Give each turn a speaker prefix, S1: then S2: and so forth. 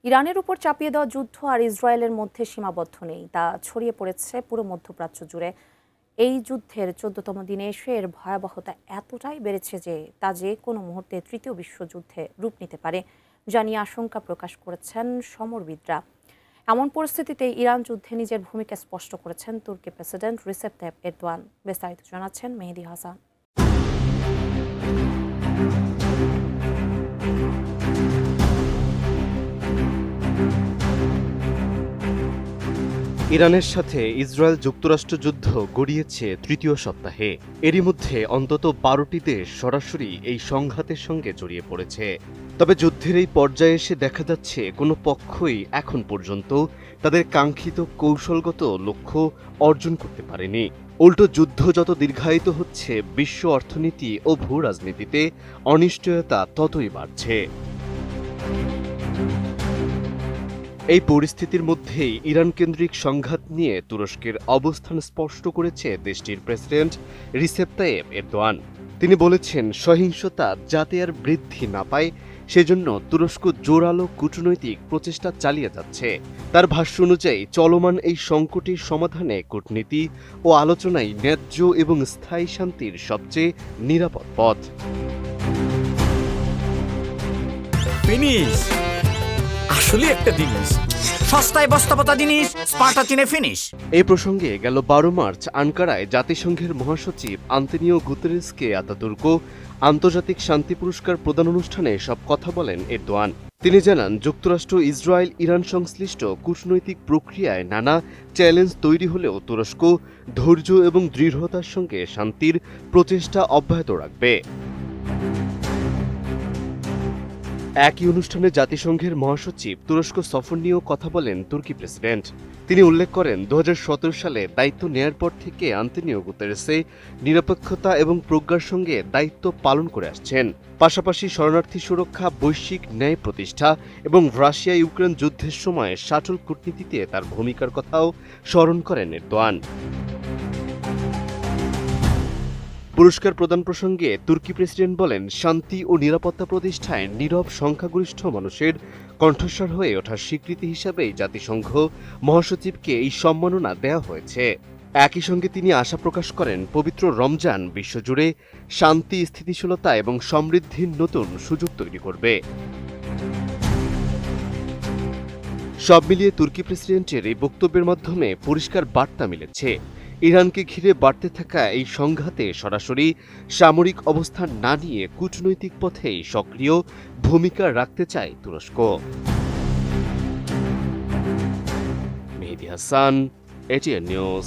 S1: ইরানের উপর চাপিয়ে দেওয়া যুদ্ধ আর ইসরায়েলের মধ্যে সীমাবদ্ধ নেই, তা ছড়িয়ে পড়েছে পুরো মধ্যপ্রাচ্য জুড়ে। এই যুদ্ধের ১৪তম দিনে এসে এর ভয়াবহতা এতটাই বেড়েছে যে তা যে কোনো মুহূর্তে তৃতীয় বিশ্বযুদ্ধে রূপ নিতে পারে, যা নিয়ে আশঙ্কা প্রকাশ করেছেন সমরবিদরা। এমন পরিস্থিতিতে ইরান যুদ্ধে নিজের ভূমিকা স্পষ্ট করেছেন তুর্কি প্রেসিডেন্ট রিসেপ তাইয়িপ এরদোয়ান। বিস্তারিত জানাচ্ছেন মেহেদী হাসান।
S2: ইরানের সাথে ইসরায়েল যুক্তরাষ্ট্র যুদ্ধ গড়িয়েছে তৃতীয় সপ্তাহে। এরই মধ্যে অন্তত ১২টি দেশ সরাসরি এই সংঘাতের সঙ্গে জড়িয়ে পড়েছে। তবে যুদ্ধের এই পর্যায়ে এসে দেখা যাচ্ছে কোনো পক্ষই এখন পর্যন্ত তাদের কাঙ্ক্ষিত কৌশলগত লক্ষ্য অর্জন করতে পারেনি। উল্টো যুদ্ধ যত দীর্ঘায়িত হচ্ছে, বিশ্ব অর্থনীতি ও ভূ রাজনীতিতে অনিশ্চয়তা ততই বাড়ছে। এই পরিস্থিতির মধ্যেই ইরান কেন্দ্রিক সংঘাত নিয়ে তুরস্কের অবস্থান স্পষ্ট করেছে দেশটির প্রেসিডেন্ট রিসেপ তাইয়িপ এরদোয়ান। তিনি বলেছেন, সহিংসতা যাতে আর বৃদ্ধি না পায় সেজন্য তুরস্ক জোরালো কূটনৈতিক প্রচেষ্টা চালিয়ে যাচ্ছে। তার ভাষ্য অনুযায়ী চলমান এই সংকটের সমাধানে কূটনীতি ও আলোচনাই ন্যায্য এবং স্থায়ী শান্তির সবচেয়ে নিরাপদ পথ।
S3: আসলে একটা জিনিস সস্তায় বস্তাপতা জিনিস স্পার্টা চিনে ফিনিশ।
S2: এই প্রসঙ্গে গেল ১২ মার্চ আনকারায় জাতিসংঘের মহাসচিব আন্তোনিও গুতেরেসকে আতাতুর্ক আন্তর্জাতিক শান্তি পুরস্কার প্রদান অনুষ্ঠানে সব কথা বলেন এরদোয়ান। তিনি জানান, যুক্তরাষ্ট্র ইসরায়েল ইরান সংশ্লিষ্ট কূটনৈতিক প্রক্রিয়ায় নানা চ্যালেঞ্জ তৈরি হলেও তুরস্ক ধৈর্য এবং দৃঢ়তার সঙ্গে শান্তির প্রচেষ্টা অব্যাহত রাখবে। একই অনুষ্ঠানে জাতিসংঘের মহাসচিব তুরস্ক সফর নিয়েও কথা বলেন তুর্কি প্রেসিডেন্ট। তিনি উল্লেখ করেন, ২০১৭ সালে দায়িত্ব নেয়ার পর থেকে আন্তোনিও গুতেরেসে নিরপেক্ষতা এবং প্রজ্ঞার সঙ্গে দায়িত্ব পালন করে আসছেন। পাশাপাশি শরণার্থী সুরক্ষা, বৈশ্বিক ন্যায় প্রতিষ্ঠা এবং রাশিয়া ইউক্রেন যুদ্ধের সময় শাটল কূটনীতিতে তার ভূমিকার কথাও স্মরণ করেন এরদোয়ান। পুরস্কার প্রদান প্রসঙ্গে তুর্কি প্রেসিডেন্ট বলেন, শান্তি ও নিরাপত্তা প্রতিষ্ঠায় নীরব সংখ্যাগরিষ্ঠ মানুষের কণ্ঠস্বর হয়ে ওঠার স্বীকৃতি হিসাবেই জাতিসংঘ মহাসচিবকে এই সম্মাননা দেওয়া হয়েছে। একই সঙ্গে তিনি আশা প্রকাশ করেন, পবিত্র রমজান বিশ্বজুড়ে শান্তি, স্থিতিশীলতা এবং সমৃদ্ধির নতুন সুযোগ তৈরি করবে। সব মিলিয়ে তুর্কি প্রেসিডেন্টের এই বক্তব্যের মাধ্যমে পরিষ্কার বার্তা মিলেছে, ইরানকে ঘিরে বাড়তে থাকা এই সংঘাতে সরাসরি সামরিক অবস্থান না নিয়ে কূটনৈতিক পথেই সক্রিয় ভূমিকা রাখতে চায় তুরস্ক। মেহেদী হাসান, এটিএন নিউজ।